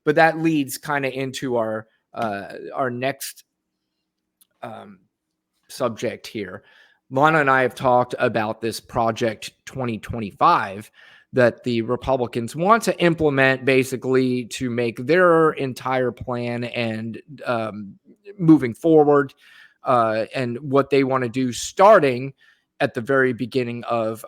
But that leads kind of into our next subject here. Lana and I have talked about this Project 2025 that the Republicans want to implement, basically to make their entire plan and moving forward, and what they want to do starting at the very beginning of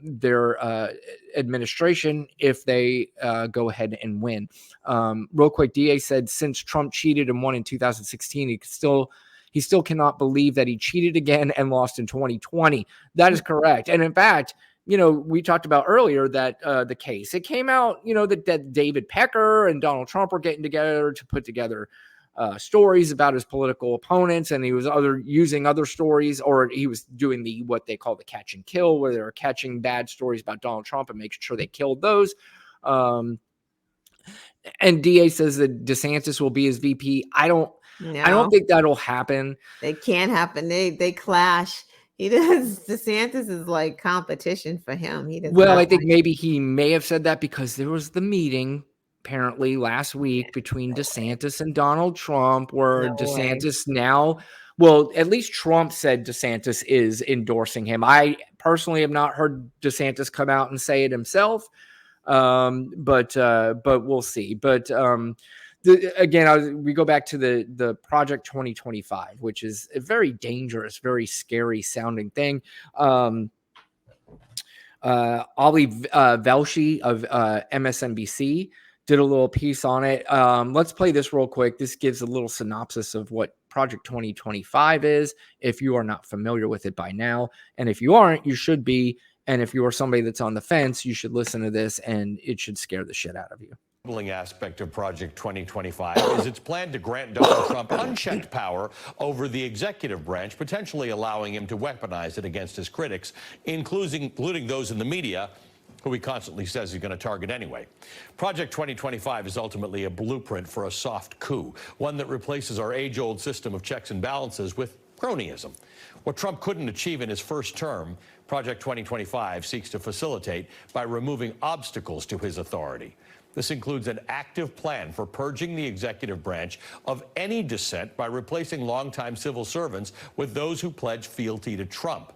their administration if they go ahead and win. Real quick, DA said since Trump cheated and won in 2016, he still cannot believe that he cheated again and lost in 2020. That is correct. And in fact, we talked about earlier that the case, it came out, that David Pecker and Donald Trump were getting together to put together stories about his political opponents, and he was using other stories, or he was doing what they call the catch and kill, where they were catching bad stories about Donald Trump and making sure they killed those. And DA says that DeSantis will be his VP. I don't think that'll happen. It can't happen. They clash. DeSantis is like competition for him. I think maybe he may have said that because there was the meeting apparently last week between DeSantis and Donald Trump, where DeSantis now, at least Trump said DeSantis is endorsing him. I personally have not heard DeSantis come out and say it himself. But we'll see. But we go back to the Project 2025, which is a very dangerous, very scary sounding thing. Oli Velshi of MSNBC did a little piece on it. Let's play this real quick. This gives a little synopsis of what Project 2025 is, if you are not familiar with it by now. And if you aren't, you should be. And if you are somebody that's on the fence, you should listen to this, and it should scare the shit out of you. The aspect of Project 2025 is its plan to grant Donald Trump unchecked power over the executive branch, potentially allowing him to weaponize it against his critics, including those in the media, who he constantly says he's going to target anyway. Project 2025 is ultimately a blueprint for a soft coup, one that replaces our age-old system of checks and balances with cronyism. What Trump couldn't achieve in his first term, Project 2025 seeks to facilitate by removing obstacles to his authority. This includes an active plan for purging the executive branch of any dissent by replacing longtime civil servants with those who pledge fealty to Trump.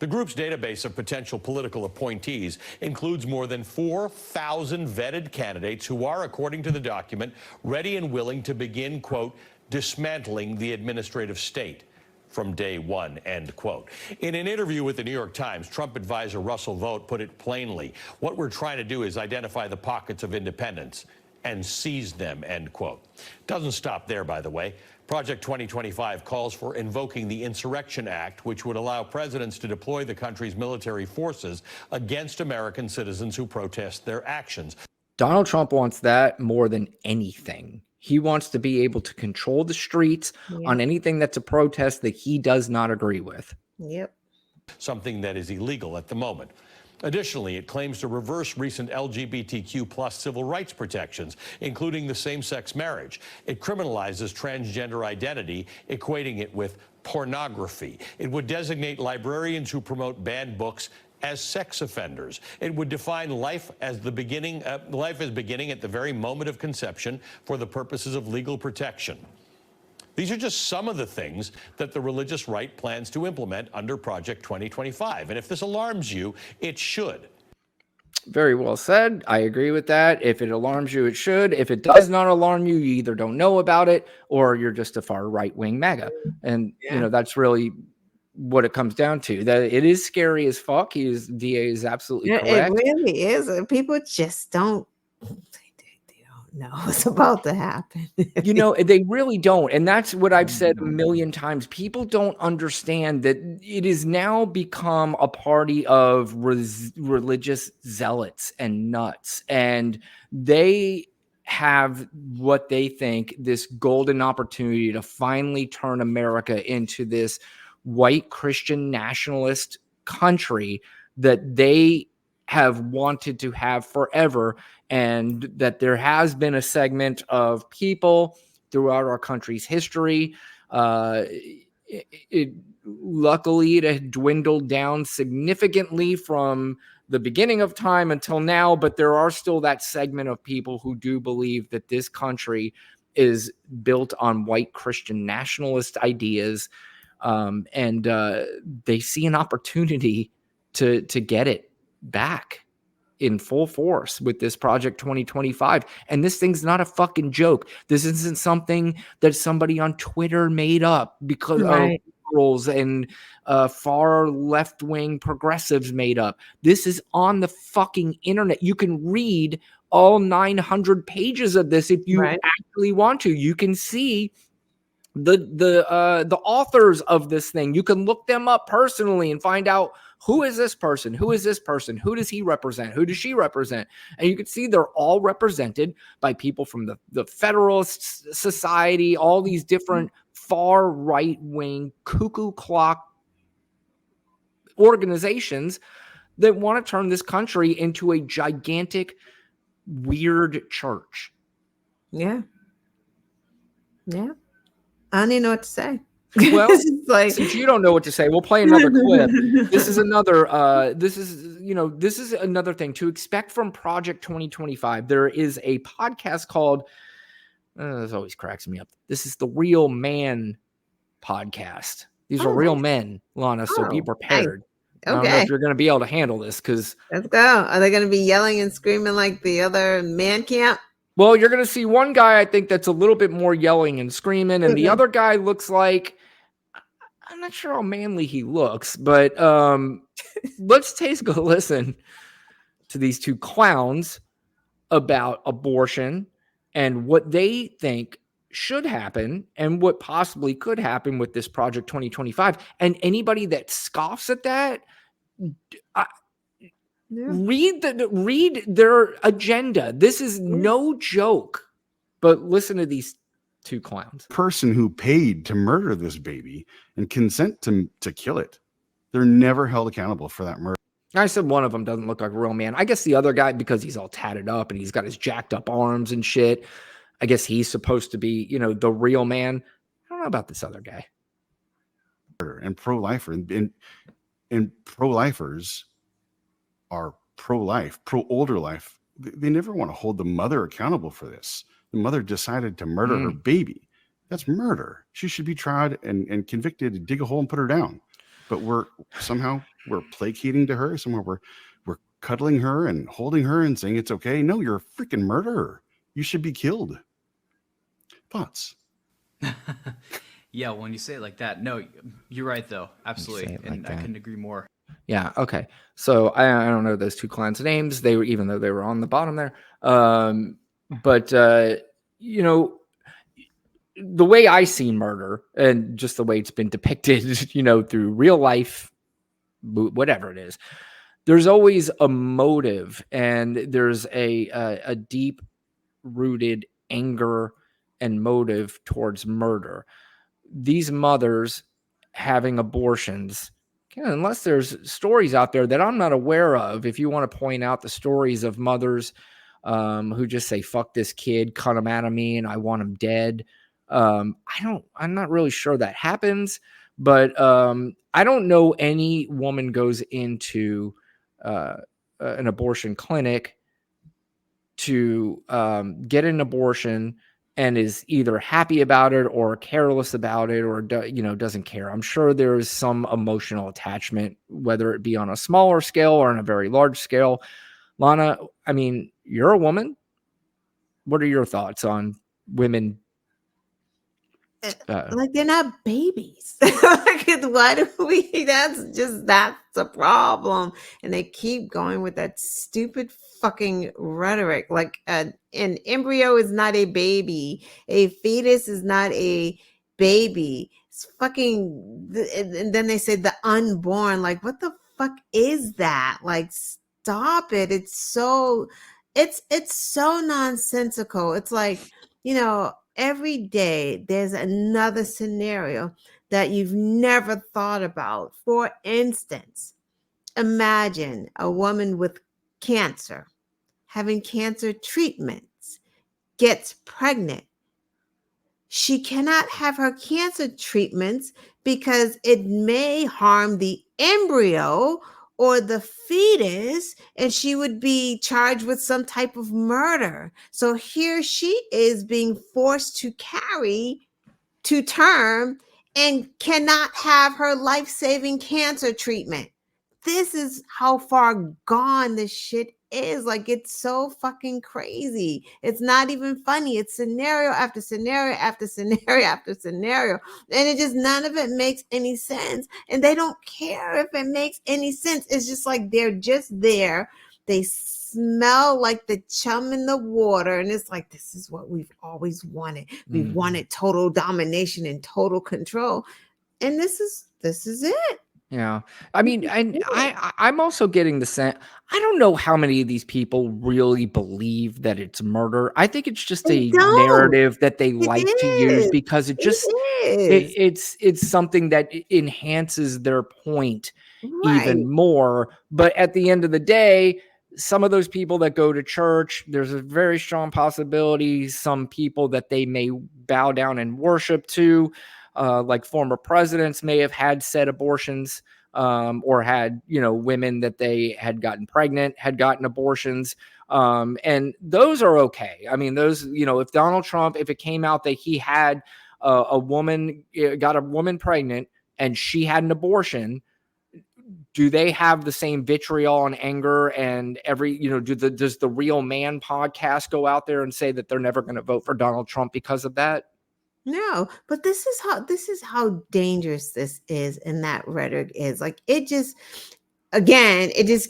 The group's database of potential political appointees includes more than 4,000 vetted candidates who are, according to the document, ready and willing to begin, quote, dismantling the administrative state from day one, end quote. In an interview with the New York Times, Trump advisor Russell Vought put it plainly: what we're trying to do is identify the pockets of independence and seize them, end quote. Doesn't stop there, by the way. Project 2025 calls for invoking the Insurrection Act, which would allow presidents to deploy the country's military forces against American citizens who protest their actions. Donald Trump wants that more than anything. He wants to be able to control the streets on anything that's a protest that he does not agree with. Yep. Something that is illegal at the moment. Additionally, it claims to reverse recent LGBTQ plus civil rights protections, including the same-sex marriage. It criminalizes transgender identity, equating it with pornography. It would designate librarians who promote banned books as sex offenders. It would define life as beginning at the very moment of conception for the purposes of legal protection. These are just some of the things that the religious right plans to implement under Project 2025. And if this alarms you, it should. Very well said. I agree with that. If it alarms you, it should. If it does not alarm you, you either don't know about it or you're just a far right-wing MAGA. And, that's really what it comes down to. That it is scary as fuck. DA is absolutely correct. It really is. People just don't know what's about to happen. They really don't. And that's what I've said a million times. People don't understand that it has now become a party of religious zealots and nuts. And they have what they think this golden opportunity to finally turn America into this white Christian nationalist country that they have wanted to have forever, and that there has been a segment of people throughout our country's history. Luckily, it had dwindled down significantly from the beginning of time until now, but there are still that segment of people who do believe that this country is built on white Christian nationalist ideas, and they see an opportunity to get it back in full force with this Project 2025. And this thing's not a fucking joke. This isn't something that somebody on Twitter made up because Right. liberals and far left-wing progressives made up. This is on the fucking internet. You can read all 900 pages of this if you Right. actually want to. You can see the authors of this thing. You can look them up personally and find out, who is this person? Who is this person? Who does he represent? Who does she represent? And you can see they're all represented by people from the Federalist Society, all these different far right-wing cuckoo clock organizations that want to turn this country into a gigantic, weird church. Yeah. Yeah. I don't even know what to say. Well, It's like, since you don't know what to say, we'll play another clip. This is another thing to expect from Project 2025. There is a podcast called, this always cracks me up. This is the Real Man podcast. These are real men, Lana, so be prepared. I don't know okay, if you're going to be able to handle this because, let's go. Are they going to be yelling and screaming like the other man camp? well, you're going to see one guy, I think, that's a little bit more yelling and screaming, and the other guy looks like, I'm not sure how manly he looks, but let's take a listen to these two clowns about abortion and what they think should happen and what possibly could happen with this Project 2025. And anybody that scoffs at that, read their agenda. This is no joke. But listen to these two clowns. Person who paid to murder this baby and consent to kill it, they're never held accountable for that murder. I said one of them doesn't look like a real man. I guess the other guy, because he's all tatted up and he's got his jacked up arms and shit, I guess he's supposed to be, the real man. I don't know about this other guy. And pro-lifer and pro-lifers are pro-life, pro-older life. They never want to hold the mother accountable for this. The mother decided to murder her baby. That's murder. She should be tried and convicted, and dig a hole and put her down. But we're placating to her. Somehow we're cuddling her and holding her and saying it's okay. No, you're a freaking murderer. You should be killed. Thoughts? Yeah, when you say it like that, no, you're right though. Absolutely. And I couldn't agree more. Yeah, okay. So I don't know those two clowns' names. They were, even though they were on the bottom there. But the way I see murder and just the way it's been depicted, through real life, whatever it is, there's always a motive and there's a deep rooted anger and motive towards murder. These mothers having abortions, unless there's stories out there that I'm not aware of, if you want to point out the stories of mothers who just say, fuck this kid, cut him out of me, and I want him dead. I'm not really sure that happens, but I don't know any woman goes into an abortion clinic to get an abortion and is either happy about it or careless about it or doesn't care. I'm sure there is some emotional attachment, whether it be on a smaller scale or on a very large scale. Lana, I mean, you're a woman. What are your thoughts on women? Like, they're not babies. Like, why do we? That's a problem. And they keep going with that stupid fucking rhetoric. Like, an embryo is not a baby. A fetus is not a baby. It's fucking. And then they say the unborn. Like, what the fuck is that? Like, stop it. It's so nonsensical. It's like, every day there's another scenario that you've never thought about. For instance, imagine a woman with cancer having cancer treatments, gets pregnant. She cannot have her cancer treatments because it may harm the embryo or the fetus, and she would be charged with some type of murder. So here she is being forced to carry to term and cannot have her life-saving cancer treatment. This is how far gone this shit is. Like, it's so fucking crazy. It's not even funny. It's scenario after scenario after scenario after scenario. And it just, none of it makes any sense. And they don't care if it makes any sense. It's just like they're just there. They smell like the chum in the water. And it's like, this is what we've always wanted. We wanted total domination and total control. And this is it. Yeah. I mean, and I'm also getting the sense, I don't know how many of these people really believe that it's murder. I think it's just They a don't. narrative that they It like to use is. because it just It is. it's something that enhances their point Right. even more. But at the end of the day, some of those people that go to church, there's a very strong possibility some people that they may bow down and worship to, like former presidents may have had said abortions, or had, women that they had gotten pregnant, had gotten abortions. And those are okay. I mean, those, if Donald Trump, if it came out that he had a woman, got a woman pregnant and she had an abortion, do they have the same vitriol and anger and does the Real Man podcast go out there and say that they're never going to vote for Donald Trump because of that? No, but this is how dangerous this is, and that rhetoric is. Like, it just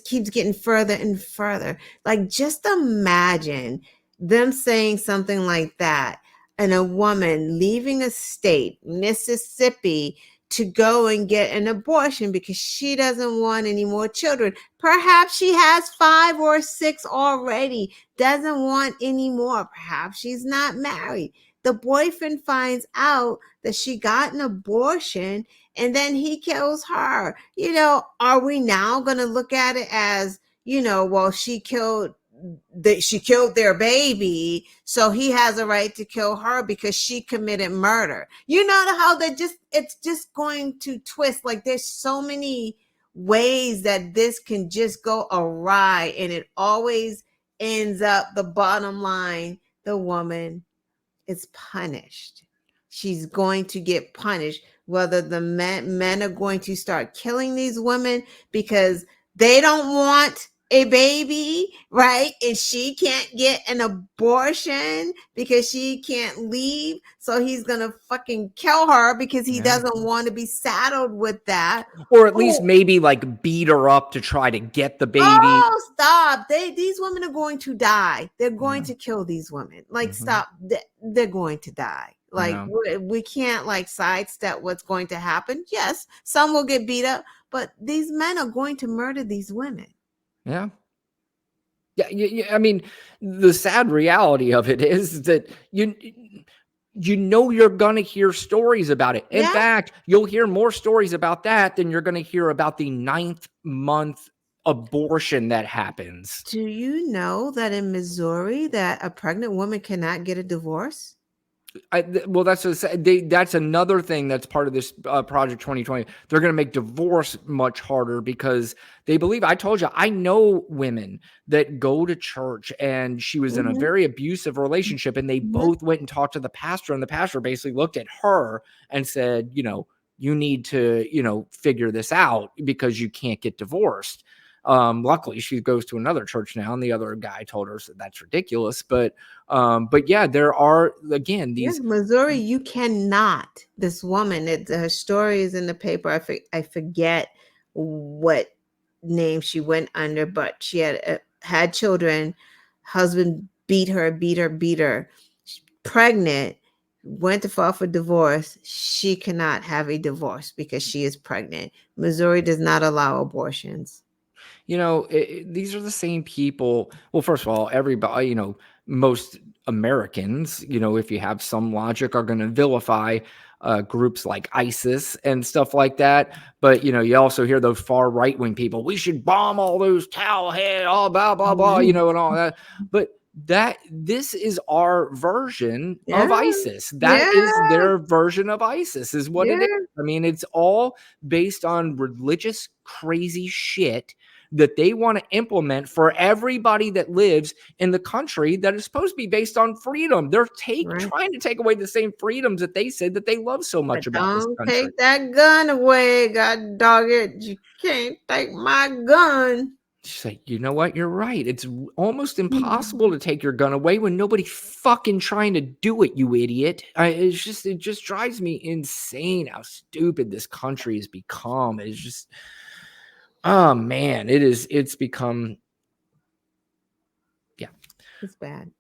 keeps getting further and further. Like, just imagine them saying something like that, and a woman leaving a state, Mississippi, to go and get an abortion because she doesn't want any more children. Perhaps she has 5 or 6 already, doesn't want any more. Perhaps she's not married. The boyfriend finds out that she got an abortion and then he kills her. Are we now going to look at it as, well, she killed their baby, so he has a right to kill her because she committed murder? You know how it's just going to twist. Like, there's so many ways that this can just go awry, and it always ends up, the bottom line, the woman is punished. She's going to get punished, whether the men are going to start killing these women because they don't want a baby, right? And she can't get an abortion because she can't leave. So he's going to fucking kill her because he doesn't want to be saddled with that. Or at least maybe like beat her up to try to get the baby. Oh, stop. These women are going to die. They're going to kill these women. Like, stop. They're going to die. Like, we can't like sidestep what's going to happen. Yes, some will get beat up, but these men are going to murder these women. Yeah. I mean, the sad reality of it is that you're going to hear stories about it. In fact, you'll hear more stories about that than you're going to hear about the 9th month abortion that happens. Do you know that in Missouri that a pregnant woman cannot get a divorce? That's another thing that's part of this Project 2020. They're going to make divorce much harder because they believe, I told you, I know women that go to church and she was in a very abusive relationship and they both went and talked to the pastor, and the pastor basically looked at her and said, you need to, figure this out because you can't get divorced. Luckily she goes to another church now, and the other guy told her that's ridiculous. But yeah, there are, again, these Missouri, you cannot. This woman, her story is in the paper. I forget what name she went under, but she had children. Husband beat her. She's pregnant, went to file for divorce. She cannot have a divorce because she is pregnant. Missouri does not allow abortions. These are the same people. Well, first of all, everybody, most Americans, if you have some logic, are going to vilify groups like ISIS and stuff like that. But, you also hear those far right wing people, we should bomb all those towel head, all blah, blah, blah, and all that. But that this is our version Yeah. of ISIS. That is Yeah. their version of ISIS, is what it Yeah. is. I mean, it's all based on religious crazy shit that they want to implement for everybody that lives in the country that is supposed to be based on freedom. They're Right. trying to take away the same freedoms that they said that they love so much But about this don't country. take that gun away, god dog it. You can't take my gun. She's like, you know what? You're right. It's almost impossible to take your gun away when nobody's fucking trying to do it, you idiot. It just drives me insane how stupid this country has become. It's just, oh man, it's become, yeah. It's bad.